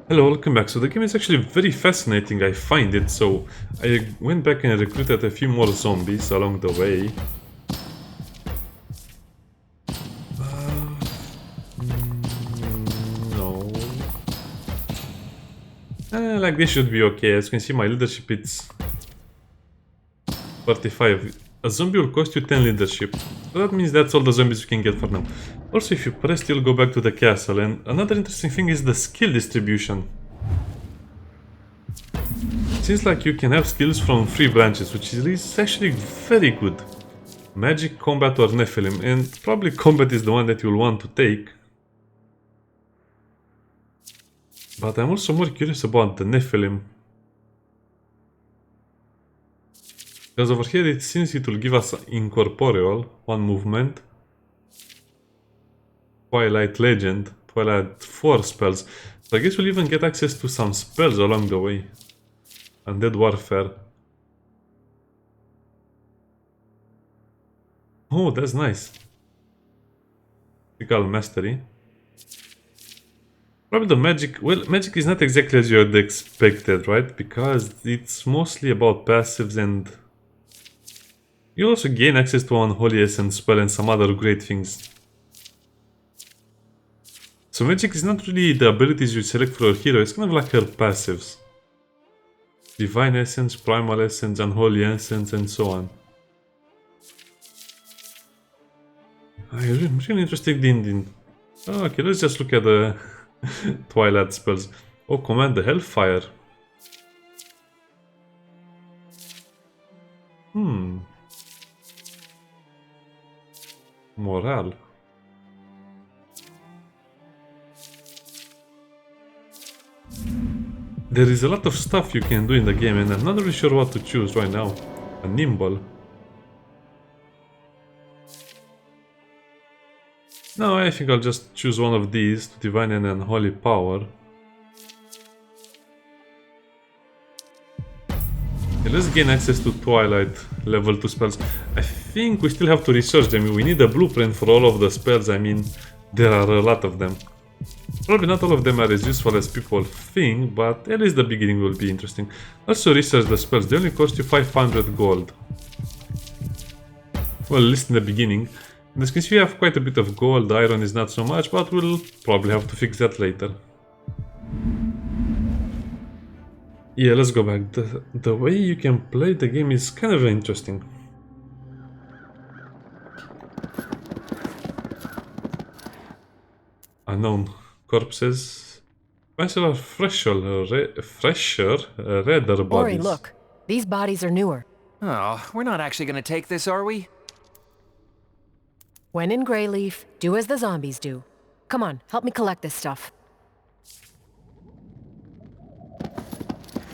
Hello, welcome back. So the game is actually very fascinating, I find it. So I went back and recruited a few more zombies along the way. No. Like this should be okay. As you can see, my leadership it's 35. A zombie will cost you 10 leadership. So that means that's all the zombies you can get for now. Also, if you press, you'll go back to the castle. And another interesting thing is the skill distribution. Seems like you can have skills from 3 branches, which is actually very good. Magic, combat or Nephilim, and probably combat is the one that you'll want to take. But I'm also more curious about the Nephilim. Because over here it seems it will give us Incorporeal, 1 movement. Twilight Legend, Twilight 4 spells. So I guess we'll even get access to some spells along the way. Undead Warfare. Oh, that's nice. Physical Mastery. Probably the magic. Well, magic is not exactly as you had expected, right? Because it's mostly about passives and you also gain access to Unholy Essence spell and some other great things. So magic is not really the abilities you select for your hero, it's kind of like her passives. Divine Essence, Primal Essence, Unholy Essence, and so on. I'm really interested in... Oh, okay, let's just look at the Twilight spells. Oh, Command the Hellfire. Morale. There is a lot of stuff you can do in the game and I'm not really sure what to choose right now. A Nimble. No, I think I'll just choose one of these to Divine and Unholy Power. Okay, let's gain access to Twilight level 2 spells. I think we still have to research them. We need a blueprint for all of the spells. I mean, there are a lot of them. Probably not all of them are as useful as people think, but at least the beginning will be interesting. Also research the spells. They only cost you 500 gold. Well, at least in the beginning. As you can see, we have quite a bit of gold. Iron is not so much, but we'll probably have to fix that later. Yeah, let's go back. The way you can play the game is kind of interesting. Unknown corpses. Pencil are fresher, redder bodies. Ori, look. These bodies are newer. Oh, we're not actually gonna take this, are we? When in Grayleaf, do as the zombies do. Come on, help me collect this stuff.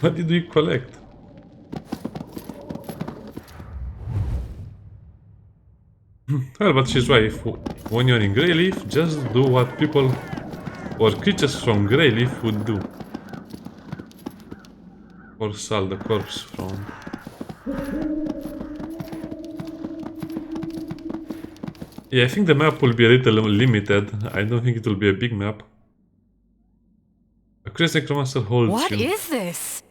What did we collect? Well, but she's right. When you're in Grayleaf, just do what people or creatures from Grayleaf would do. Or sell the corpse from. Yeah, I think the map will be a little limited. I don't think it will be a big map. A crazy necromancer holds What you. is this?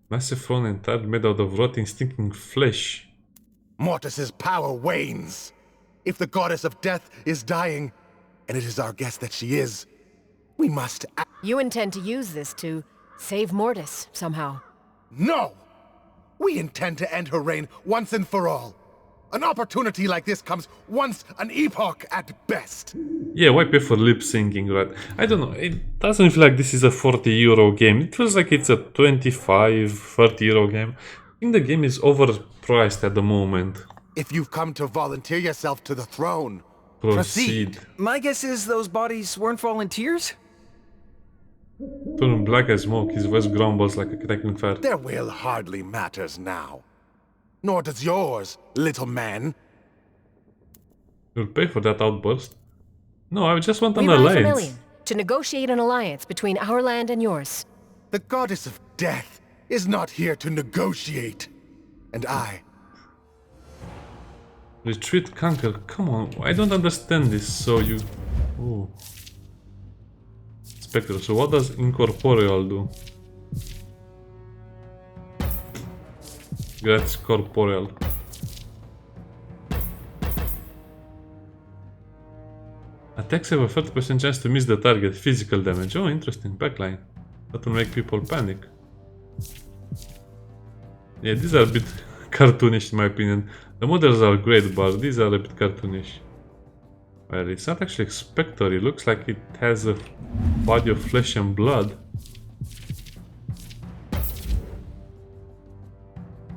Massive throne and tard made out of rotting, stinking flesh. Mortis's power wanes. If the goddess of death is dying, and it is our guess that she is, we must act. You intend to use this to save Mortis somehow. No! We intend to end her reign once and for all. An opportunity like this comes once an epoch at best. Yeah, why pay for lip syncing, right? I don't know, it doesn't feel like this is a 40 euro game. It feels like it's a 25, 30 euro game. I think the game is overpriced at the moment. If you've come to volunteer yourself to the throne, Proceed. My guess is those bodies weren't volunteers? Turn black as smoke, his voice grumbles like a crackling fire. their will hardly matters now. Nor does yours, little man. You'll pay for that outburst? No, I just want an We ride for alliance. Million to negotiate an alliance between our land and yours. The goddess of death is not here to negotiate. And I... Retreat, conquer. Come on, I don't understand this, so you... Ooh. Spectre. So what does incorporeal do? That's corporeal. Attacks have a 30% chance to miss the target. Physical damage. Oh, interesting. Backline. That will make people panic. Yeah, these are a bit cartoonish in my opinion. The models are great, but these are a bit cartoonish. Well, it's not actually a spectre. It looks like it has a body of flesh and blood.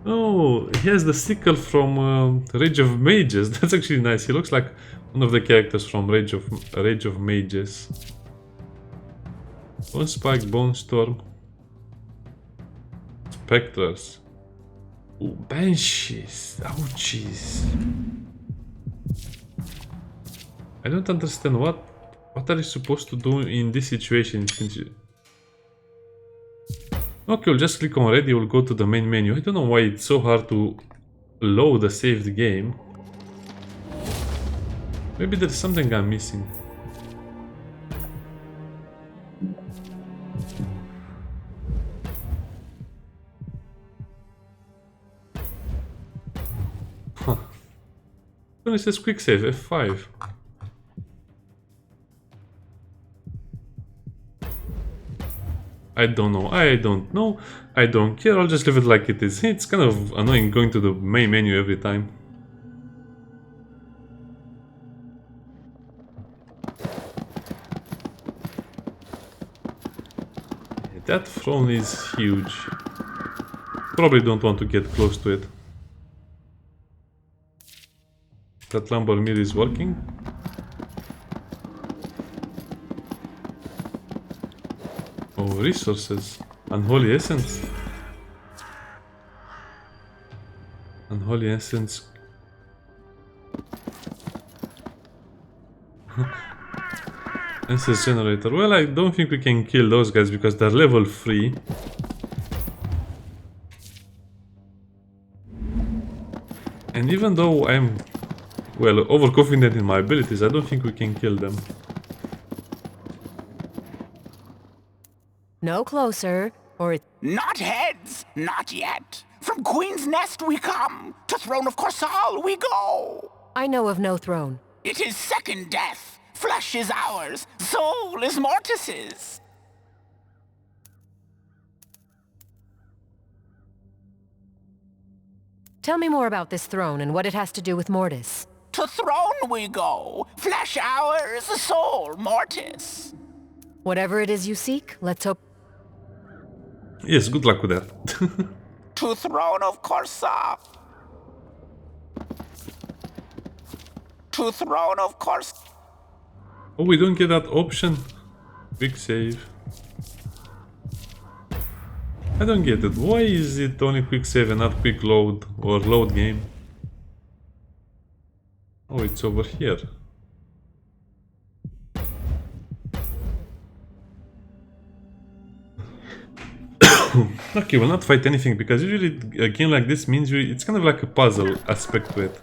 Oh, he has the sickle from Rage of Mages. That's actually nice. He looks like one of the characters from Rage of Mages. Bone Spike, Bone Storm. Spectres. Ooh, Banshees. Ouchies. I don't understand what are you supposed to do in this situation. Okay, we'll just click on ready, we'll go to the main menu. I don't know why it's so hard to load a saved game. Maybe there's something I'm missing. Huh. Then it says quick save, F5. I don't know, I don't care, I'll just leave it like it is. It's kind of annoying going to the main menu every time. That throne is huge. Probably don't want to get close to it. That lumber mill is working. Oh, resources. Unholy Essence. Unholy Essence. Essence generator. Well, I don't think we can kill those guys because they're level 3. And even though I'm, well, overconfident in my abilities, I don't think we can kill them. No closer, or it's... Not heads, not yet. From Queen's Nest we come, to Throne of Corsal we go. I know of no throne. It is second death. Flesh is ours, soul is Mortis's. Tell me more about this throne and what it has to do with Mortis. To Throne we go, flesh ours, soul Mortis. Whatever it is you seek, let's hope... Yes, good luck with that. To Throne of Corsal. To Throne of Corsal. Oh, we don't get that option. Quick save. I don't get it. Why is it only quick save and not quick load or load game? Oh, it's over here. Okay, we'll not fight anything because usually a game like this means it's kind of like a puzzle aspect to it.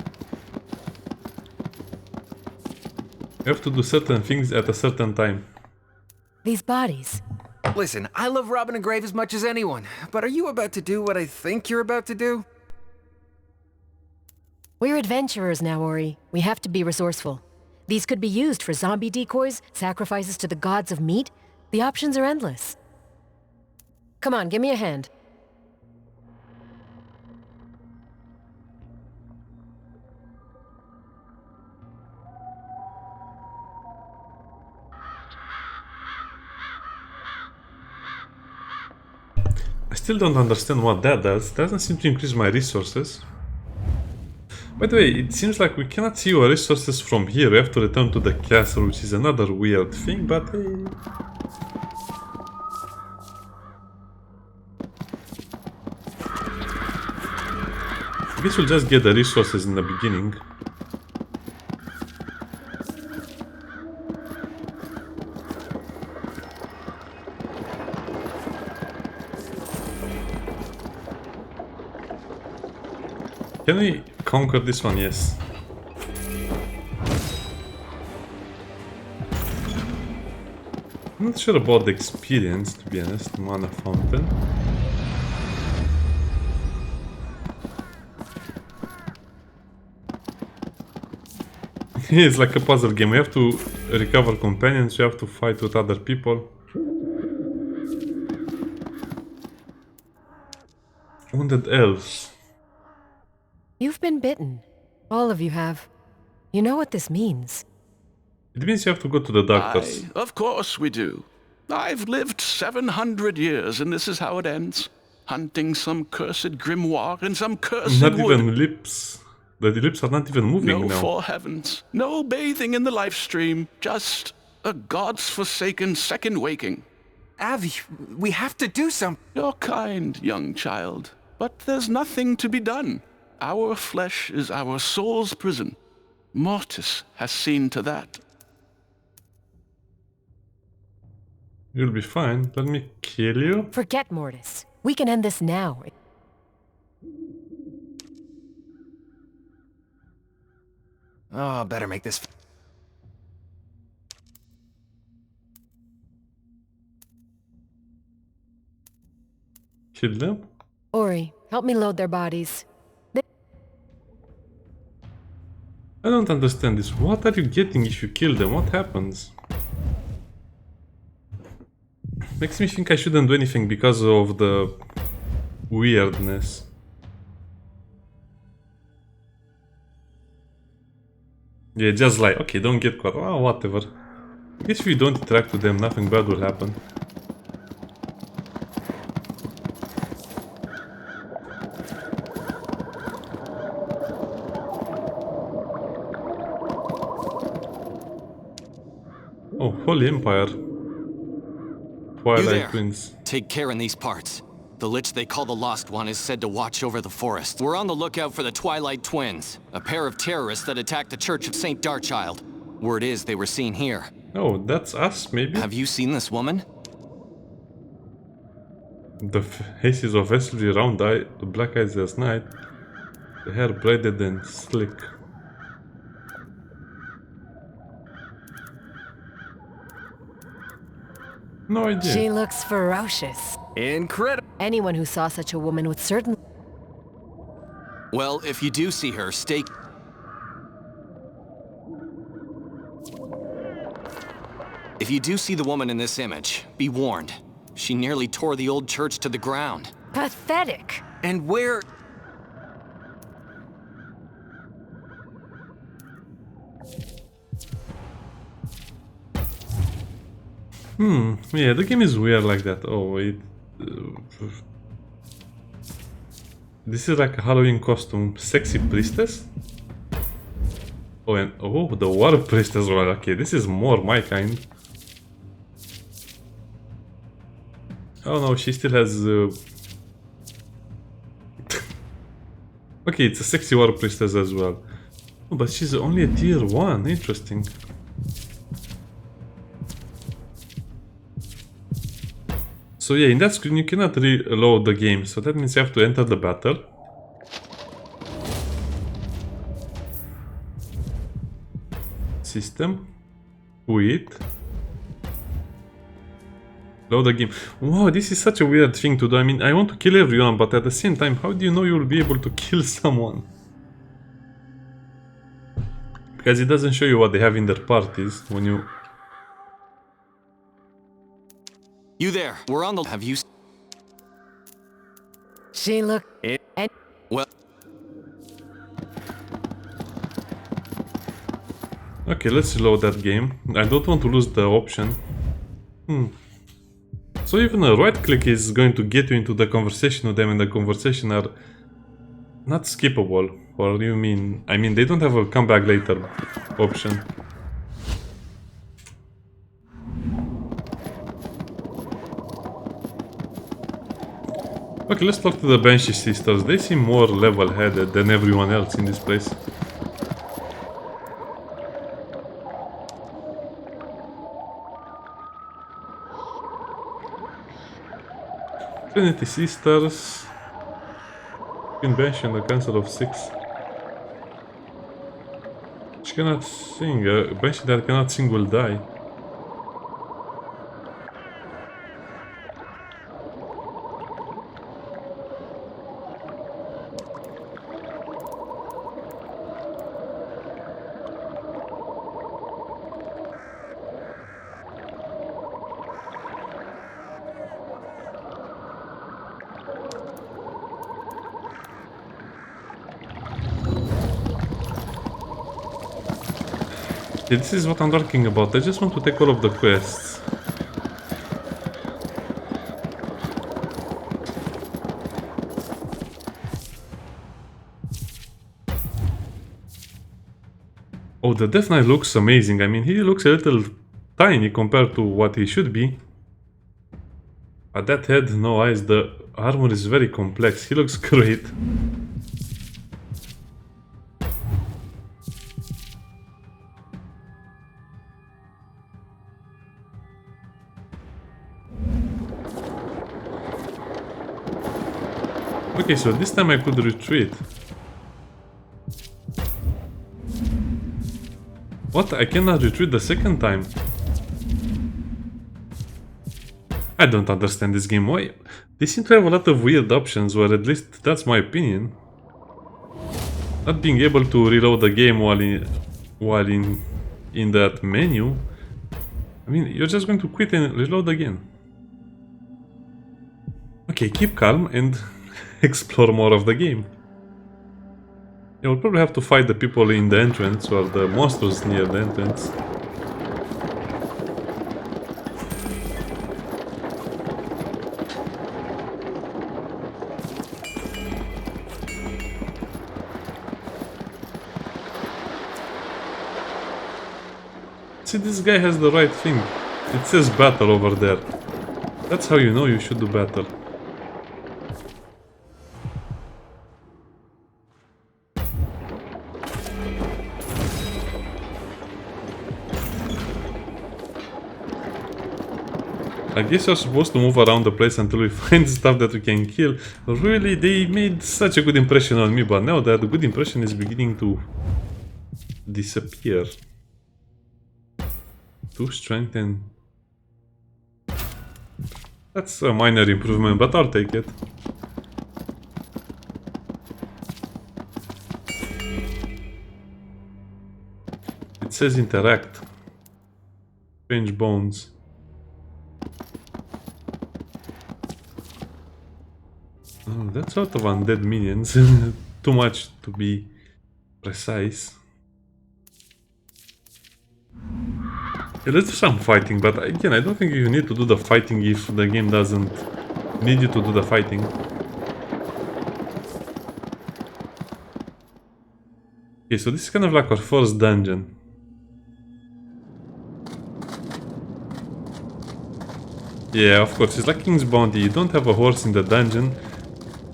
You have to do certain things at a certain time. These bodies. Listen, I love robbing a grave as much as anyone, but are you about to do what I think you're about to do? We're adventurers now, Ori. We have to be resourceful. These could be used for zombie decoys, sacrifices to the gods of meat. The options are endless. Come on, give me a hand. I still don't understand what that does. It doesn't seem to increase my resources. By the way, it seems like we cannot see our resources from here. We have to return to the castle, which is another weird thing, but... I guess we'll just get the resources in the beginning. Can we conquer this one? Yes. I'm not sure about the experience, to be honest. Mana fountain. It's like a puzzle game. We have to recover companions, we have to fight with other people. Wounded elves. You've been bitten. All of you have. You know what this means. It means you have to go to the doctors. Of course we do. I've lived 700 years, and this is how it ends. Hunting some cursed grimoire in some cursed Not wood. even lips. The lips are not even moving No, now. for heavens. No bathing in the life stream. Just a god's forsaken second waking. Avi, we have to do something. You're kind, young child. But there's nothing to be done. Our flesh is our soul's prison. Mortis has seen to that. You'll be fine. Let me kill you. Forget Mortis. We can end this now. Oh, better make this. Kill them. Ori, help me load their bodies. I don't understand this. What are you getting if you kill them? What happens? Makes me think I shouldn't do anything because of the weirdness. Yeah, just like, okay, don't get caught. Oh, whatever. If we don't interact with them, nothing bad will happen. Oh, Holy Empire. Twilight Twins. Take care in these parts. The Lich they call the Lost One is said to watch over the forest. We're on the lookout for the Twilight Twins, a pair of terrorists that attacked the Church of St. Darkchild. Word is they were seen here. Oh, that's us, maybe? Have you seen this woman? The faces of Wesley, round eye, the black eyes as night, the hair braided and slick. No idea. She looks ferocious. Incredible. Anyone who saw such a woman would certainly... Well, if you do see her, stay... If you do see the woman in this image, be warned. She nearly tore the old church to the ground. Pathetic. And where... Yeah, the game is weird like that. Oh, wait. This is like a Halloween costume. Sexy priestess? Oh, and oh, the water priestess. Well, okay, this is more my kind. Oh no, she still has... Okay, it's a sexy water priestess as well. Oh, but she's only a tier 1. Interesting. So yeah, in that screen you cannot reload the game, so that means you have to enter the battle. System. Quit. Load the game. Wow, this is such a weird thing to do. I mean, I want to kill everyone, but at the same time, how do you know you will be able to kill someone? Because it doesn't show you what they have in their parties when you... You there, we're on the... Have you... She looked... Well... Okay, let's reload that game. I don't want to lose the option. So even a right click is going to get you into the conversation with them, and the conversation are not skippable. Or you mean... I mean, they don't have a come back later option. Okay, let's talk to the Banshee sisters. They seem more level-headed than everyone else in this place. Trinity Sisters, Queen Banshee and the Council of Six. She cannot sing. A Banshee that cannot sing will die. Yeah, this is what I'm talking about. I just want to take all of the quests. Oh, the Death Knight looks amazing. I mean, he looks a little tiny compared to what he should be. But that head, no eyes, the armor is very complex. He looks great. Okay, so this time I could retreat. What? I cannot retreat the second time? I don't understand this game. Why? They seem to have a lot of weird options, or at least that's my opinion. Not being able to reload the game while in that menu. I mean, you're just going to quit and reload again. Okay, keep calm and explore more of the game. You'll probably have to fight the people in the entrance or the monsters near the entrance. See, this guy has the right thing. It says battle over there. That's how you know you should do battle. I guess you're supposed to move around the place until we find stuff that we can kill. Really, they made such a good impression on me, but now that good impression is beginning to disappear. 2 strength and... That's a minor improvement, but I'll take it. It says interact. Strange bones. Oh, that's sort of undead minions. Too much to be precise. Yeah, let's do some fighting, but again, I don't think you need to do the fighting if the game doesn't need you to do the fighting. Okay, so this is kind of like our first dungeon. Yeah, of course, it's like King's Bounty. You don't have a horse in the dungeon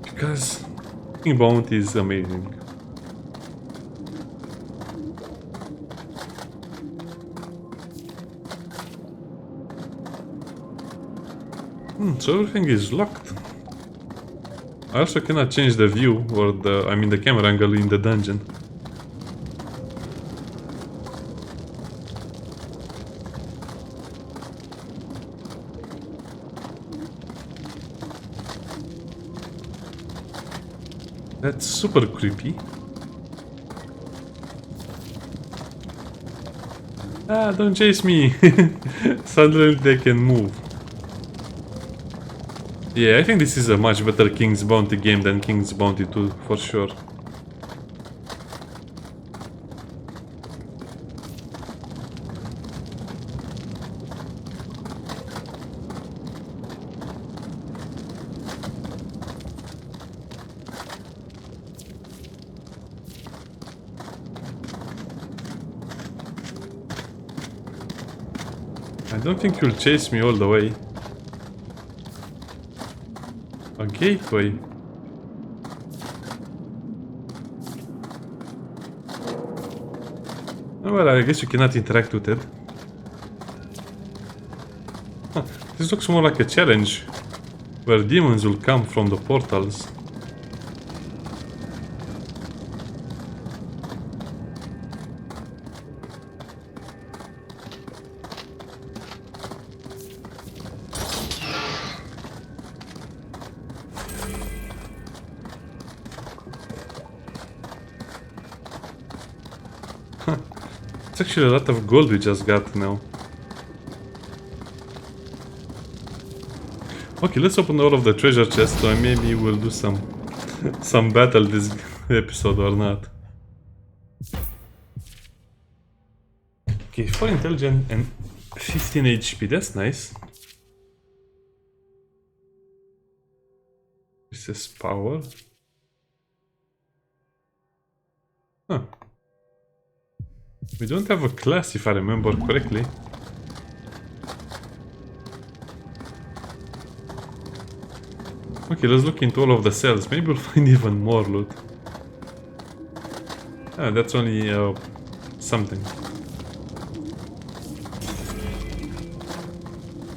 because King's Bounty is amazing. So everything is locked. I also cannot change the view or the camera angle in the dungeon. That's super creepy. Ah, don't chase me! Suddenly they can move. Yeah, I think this is a much better King's Bounty game than King's Bounty 2, for sure. I don't think you'll chase me all the way. A gateway. Oh, well, I guess you cannot interact with it. Huh, this looks more like a challenge, where demons will come from the portals. It's actually a lot of gold we just got now. Okay, let's open all of the treasure chests, so maybe we'll do some battle this episode or not. 4 intelligence and 15 HP, that's nice. This is power. Huh. We don't have a class if I remember correctly. Okay, let's look into all of the cells. Maybe we'll find even more loot. Ah, that's only something.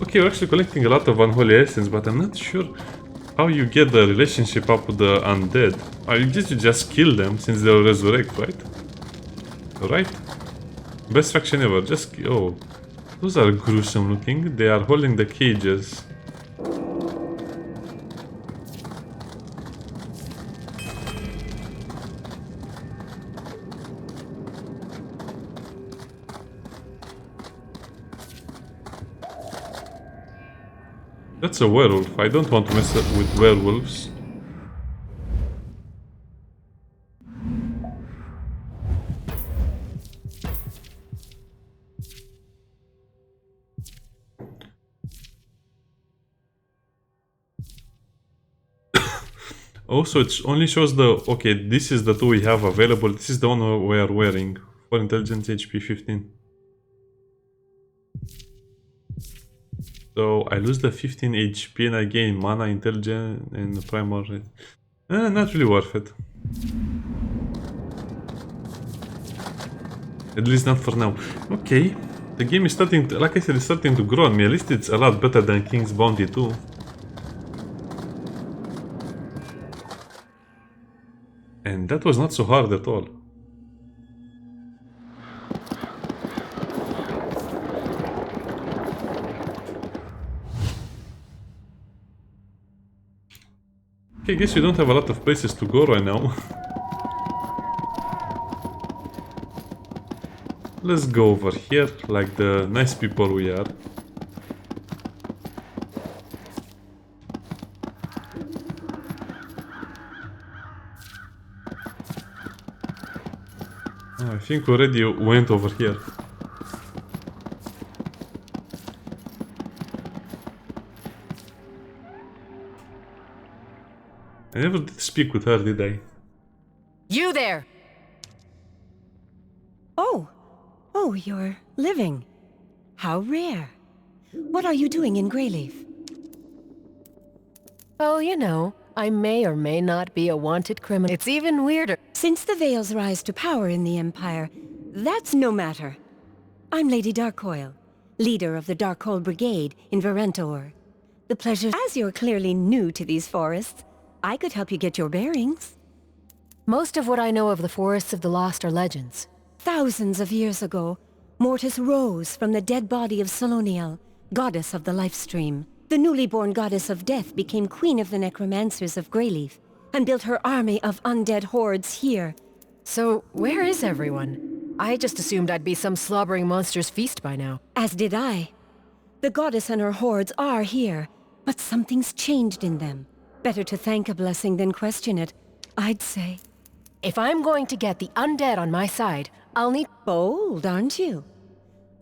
Okay, we're actually collecting a lot of unholy essence, but I'm not sure how you get the relationship up with the undead. I guess you just kill them since they'll resurrect, right? Right? Best faction ever. Just oh, those are gruesome looking. They are holding the cages. That's a werewolf. I don't want to mess up with werewolves. Also, it only shows the... Okay, this is the two we have available. This is the one we are wearing. For intelligence, HP 15. So I lose the 15 HP and I gain mana, intelligence, and primal rate. Not really worth it. At least not for now. Okay, the game is starting to, like I said, it's starting to grow on me. At least it's a lot better than King's Bounty 2. And that was not so hard at all. Okay, I guess we don't have a lot of places to go right now. Let's go over here, like the nice people we are. Oh, I think we already went over here. I never did speak with her, did I? You there! Oh, you're living. How rare. What are you doing in Grayleaf? Oh, you know, I may or may not be a wanted criminal. It's even weirder. Since the Veil's rise to power in the Empire, that's no matter. I'm Lady Darkoil, leader of the Darkoil Brigade in Varentor. The pleasure. As you're clearly new to these forests, I could help you get your bearings. Most of what I know of the Forests of the Lost are legends. Thousands of years ago, Mortis rose from the dead body of Soloniel, goddess of the Lifestream. The newly born goddess of death became queen of the necromancers of Grayleaf, and built her army of undead hordes here. So, where is everyone? I just assumed I'd be some slobbering monster's feast by now. As did I. The goddess and her hordes are here, but something's changed in them. Better to thank a blessing than question it, I'd say. If I'm going to get the undead on my side, I'll need... Bold, aren't you?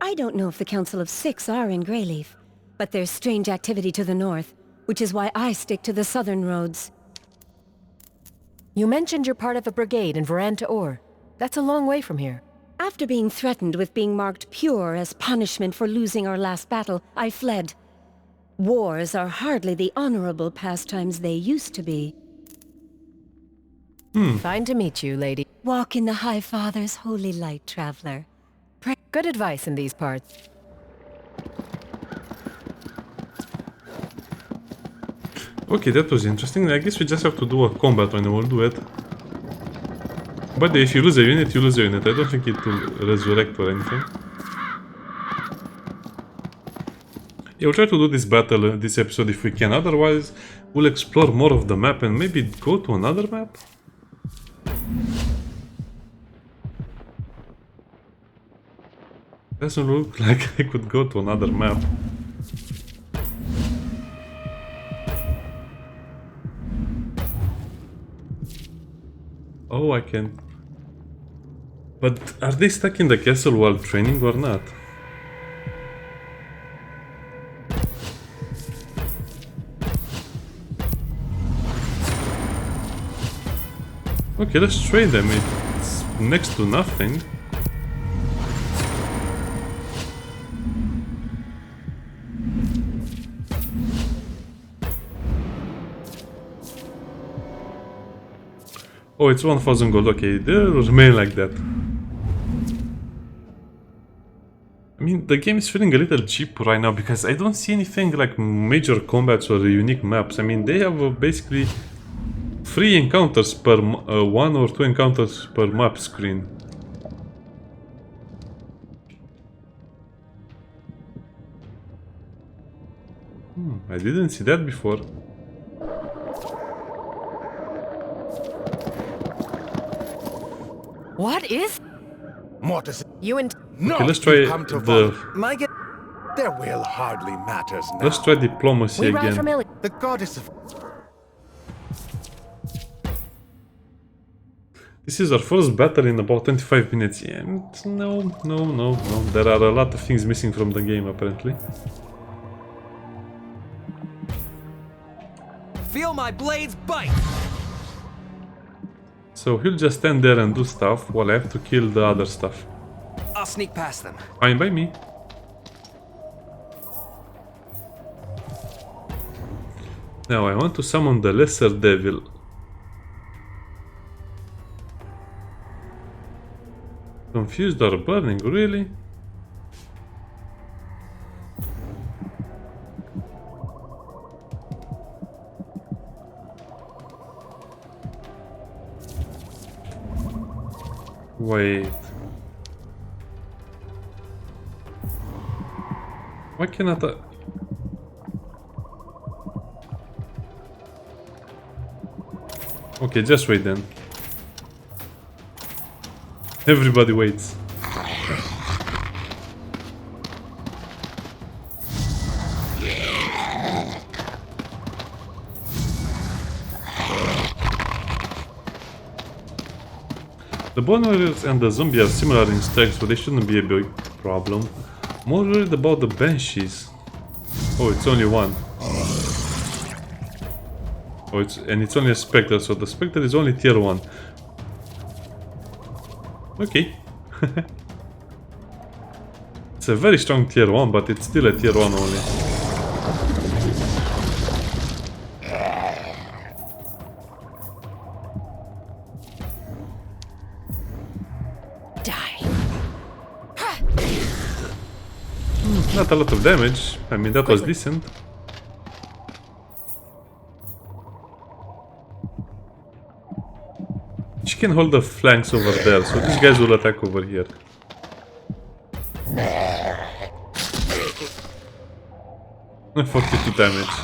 I don't know if the Council of Six are in Grayleaf, but there's strange activity to the north, which is why I stick to the southern roads. You mentioned you're part of a brigade in Varentor. That's a long way from here. After being threatened with being marked pure as punishment for losing our last battle, I fled. Wars are hardly the honorable pastimes they used to be. Fine to meet you, lady. Walk in the High Father's holy light, traveler. Good advice in these parts. Okay, that was interesting. I guess we just have to do a combat and we'll do it. But if you lose a unit, you lose a unit. I don't think it will resurrect or anything. Yeah, we'll try to do this battle, this episode if we can. Otherwise, we'll explore more of the map and maybe go to another map. Doesn't look like I could go to another map. Oh, I can. But are they stuck in the castle while training or not? Okay, let's trade them. It's next to nothing. Oh, it's 1000 gold. Okay, they'll remain like that. I mean, the game is feeling a little cheap right now because I don't see anything like major combats or unique maps. I mean, they have basically 3 encounters per 1 or 2 encounters per map screen. I didn't see that before. What is? Mortis, You and... no, Okay, let's try you've come to the... My get Their will hardly matters now. Let's try diplomacy We ride again. from Illy. The goddess of... This is our first battle in about 25 minutes. Yeah, no. There are a lot of things missing from the game, apparently. Feel my blades bite! So he'll just stand there and do stuff while I have to kill the other stuff. I'll sneak past them. Fine by me. Now I want to summon the lesser devil. Confused or burning, really? Wait. Why cannot I... Okay, just wait then. Everybody waits. The Bone Warriors and the zombie are similar in strength, so they shouldn't be a big problem. More worried about the Banshees. Oh, it's only one. Oh, it's only a Spectre, so the Spectre is only tier 1. Okay. It's a very strong tier 1, but it's still a tier 1 only. Not a lot of damage. I mean, that was decent. She can hold the flanks over there, so these guys will attack over here. And 42 damage.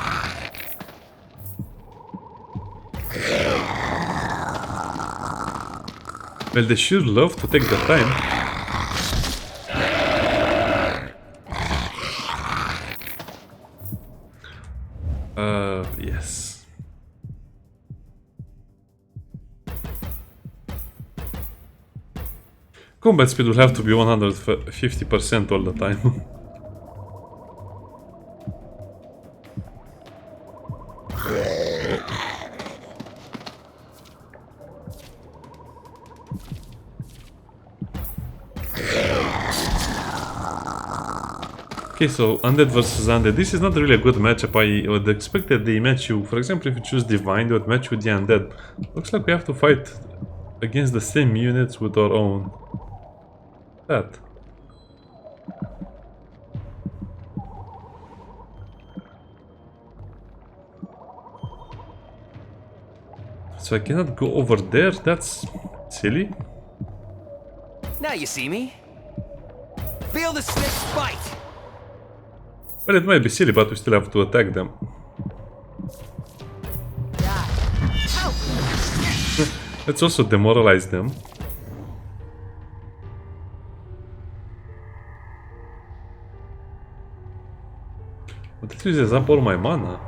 Well, they sure love to take their time. Yes. Combat speed will have to be 150% all the time. Okay, so Undead versus Undead. This is not really a good matchup. I would expect that they match you. For example, if you choose Divine, they would match with the Undead. Looks like we have to fight against the same units with our own. That. So I cannot go over there? That's silly. Now you see me. Feel the snakes bite! Well, it might be silly, but we still have to attack them. Let's also demoralize them. But this uses up all my mana.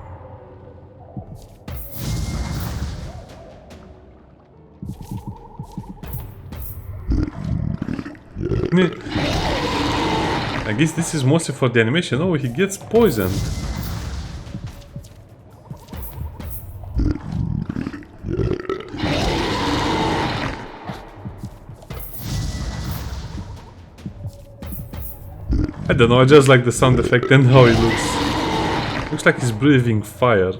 I guess this is mostly for the animation. Oh, he gets poisoned. don't know, I just like the sound effect and how it looks. Looks like he's breathing fire.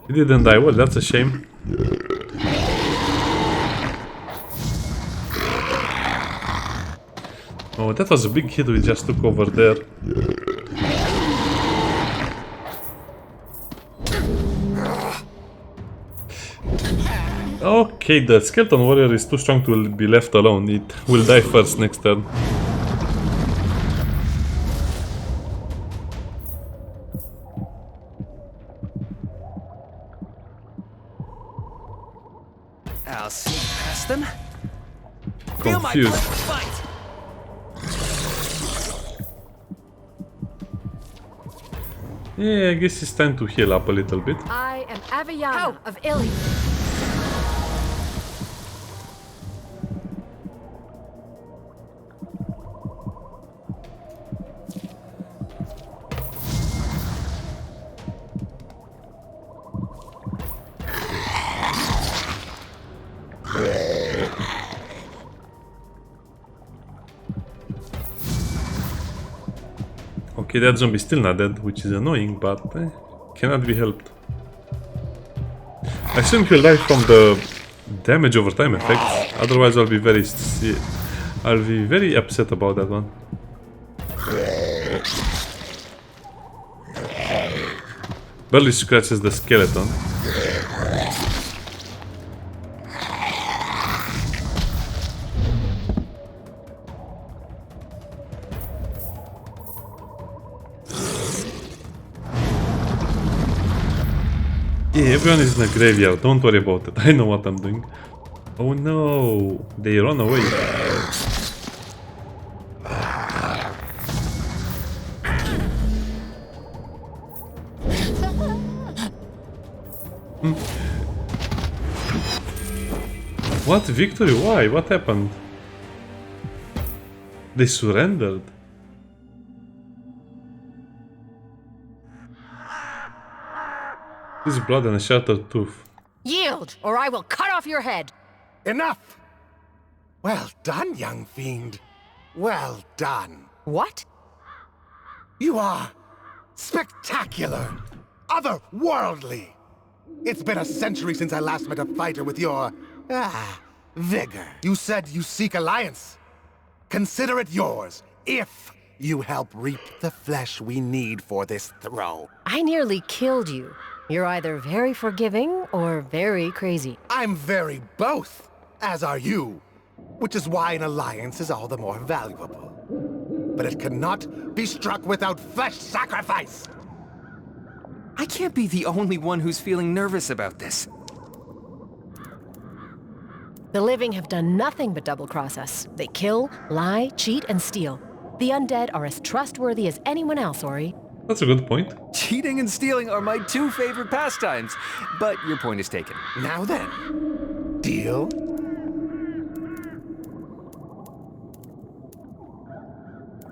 He didn't die. Well, that's a shame. Oh, that was a big hit we just took over there. Okay, the skeleton warrior is too strong to be left alone. It will die first next turn. I'll sneak past them. Confused. Fight! Yeah, I guess it's time to heal up a little bit. I am Aviana of Illy. Okay, that zombie's still not dead, which is annoying, but cannot be helped. I assume he'll die from the damage over time effect. Otherwise, I'll be very upset about that one. Barely scratches the skeleton. Yeah, everyone is in a graveyard, don't worry about it, I know what I'm doing. Oh no, they run away. What victory? Why? What happened? They surrendered. His blood and a shattered tooth. Yield, or I will cut off your head. Enough! Well done, young fiend. Well done. What? You are spectacular, otherworldly. It's been a century since I last met a fighter with your, vigor. You said you seek alliance. Consider it yours, if you help reap the flesh we need for this throw. I nearly killed you. You're either very forgiving or very crazy. I'm very both, as are you. Which is why an alliance is all the more valuable. But it cannot be struck without flesh sacrifice! I can't be the only one who's feeling nervous about this. The living have done nothing but double-cross us. They kill, lie, cheat, and steal. The undead are as trustworthy as anyone else, Ori. That's a good point. Cheating and stealing are my two favorite pastimes, but your point is taken. Now then, deal?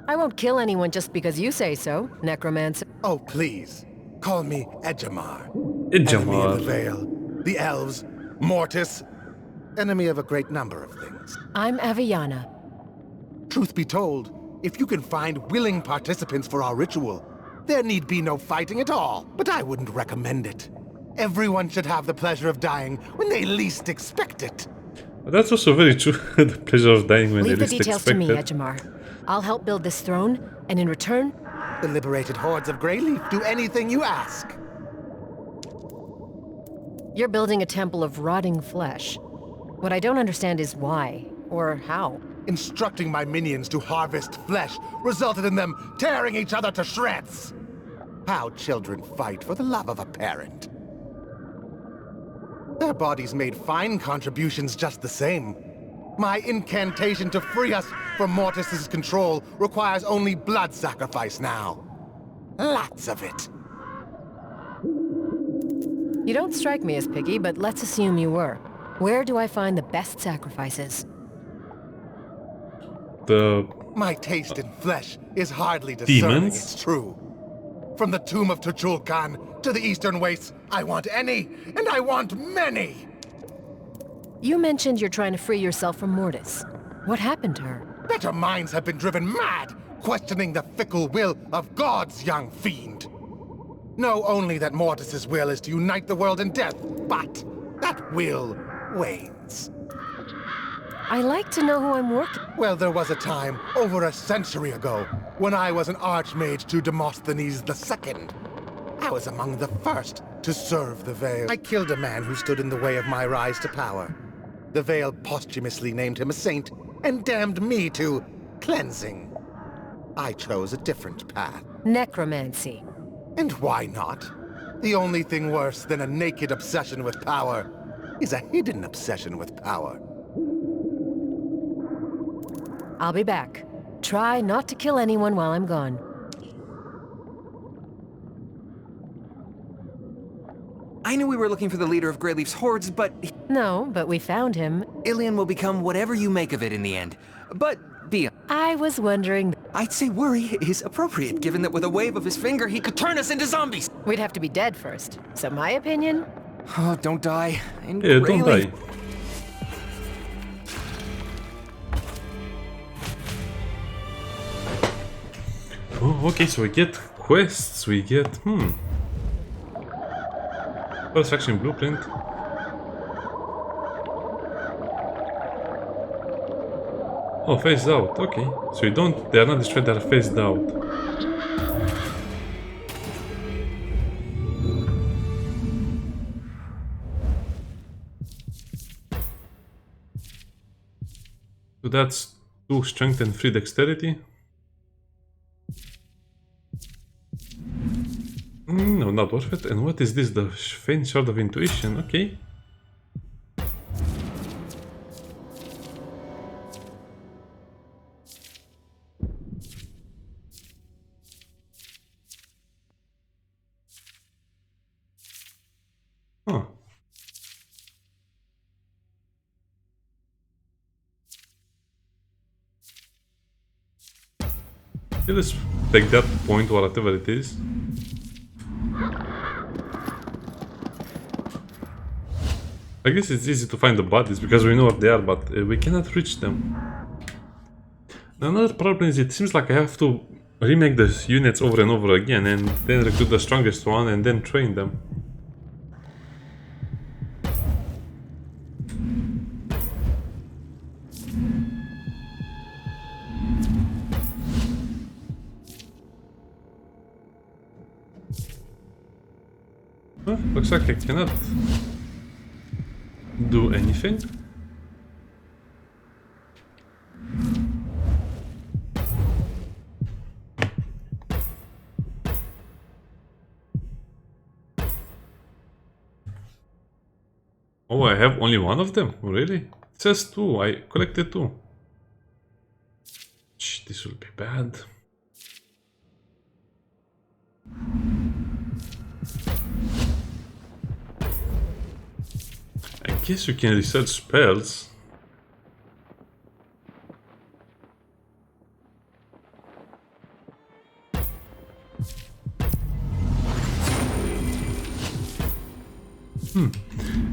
I won't kill anyone just because you say so, necromancer. Oh, please. Call me Ejamar. Enemy of the Vale, the Elves, Mortis. Enemy of a great number of things. I'm Aviana. Truth be told, if you can find willing participants for our ritual, there need be no fighting at all. But I wouldn't recommend it. Everyone should have the pleasure of dying when they least expect it. That's also very true. The pleasure of dying when they Leave the least details expect to me, it. Ejamar. I'll help build this throne, and in return... The liberated hordes of Grayleaf do anything you ask. You're building a temple of rotting flesh. What I don't understand is why, or how. Instructing my minions to harvest flesh resulted in them tearing each other to shreds. How children fight for the love of a parent. Their bodies made fine contributions just the same. My incantation to free us from Mortis's control requires only blood sacrifice now. Lots of it. You don't strike me as picky, but let's assume you were. Where do I find the best sacrifices? The My taste in flesh is hardly discerning, demons? it's true. From the tomb of Tuchulkan to the eastern wastes, I want any, and I want many! You mentioned you're trying to free yourself from Mortis. What happened to her? Better minds have been driven mad, questioning the fickle will of God's young fiend. Know only that Mortis's will is to unite the world in death, but that will wanes. I like to know who I'm working. Well, there was a time, over a century ago, when I was an archmage to Demosthenes II. I was among the first to serve the Veil. I killed a man who stood in the way of my rise to power. The Veil posthumously named him a saint and damned me to cleansing. I chose a different path. Necromancy. And why not? The only thing worse than a naked obsession with power is a hidden obsession with power. I'll be back. Try not to kill anyone while I'm gone. I knew we were looking for the leader of Grayleaf's hordes, but No, but we found him. Ilian will become whatever you make of it in the end. But be I was wondering... I'd say worry is appropriate, given that with a wave of his finger, he could turn us into zombies. We'd have to be dead first. So my opinion? Oh, don't die. And Yeah, don't Grayleaf- die. Oh, okay, so we get quests, we get... First faction blueprint. Oh, phased out, okay. So you don't... They are not destroyed, they are phased out. So that's 2 strength and 3 dexterity. No, not worth it. And what is this? The faint shard of intuition. Okay. Huh. Okay, let's take that point, whatever it is. I guess it's easy to find the bodies because we know where they are, but we cannot reach them. Another problem is it seems like I have to remake the units over and over again and then recruit the strongest one and then train them. Looks like I cannot do anything. Oh, I have only one of them? Really? It says 2. I collected 2. This will be bad. I guess you can research spells.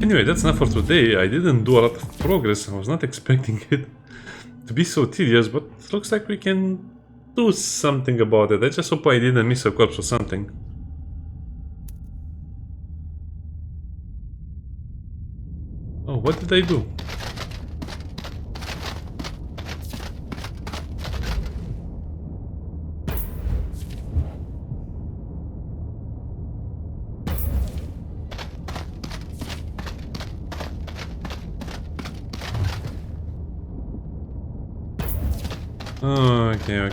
Anyway, that's enough for today. I didn't do a lot of progress. I was not expecting it to be so tedious, but it looks like we can do something about it. I just hope I didn't miss a corpse or something. Oh, what did I do? Oh, okay.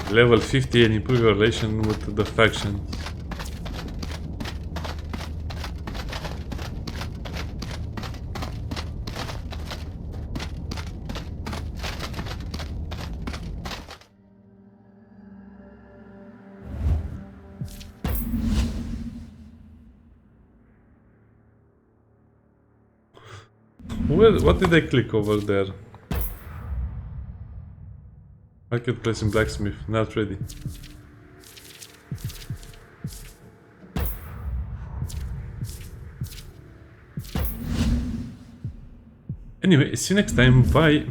Level 50 and improve your relation with the faction. What did I click over there? Marketplace and blacksmith, not ready. Anyway, see you next time. Bye.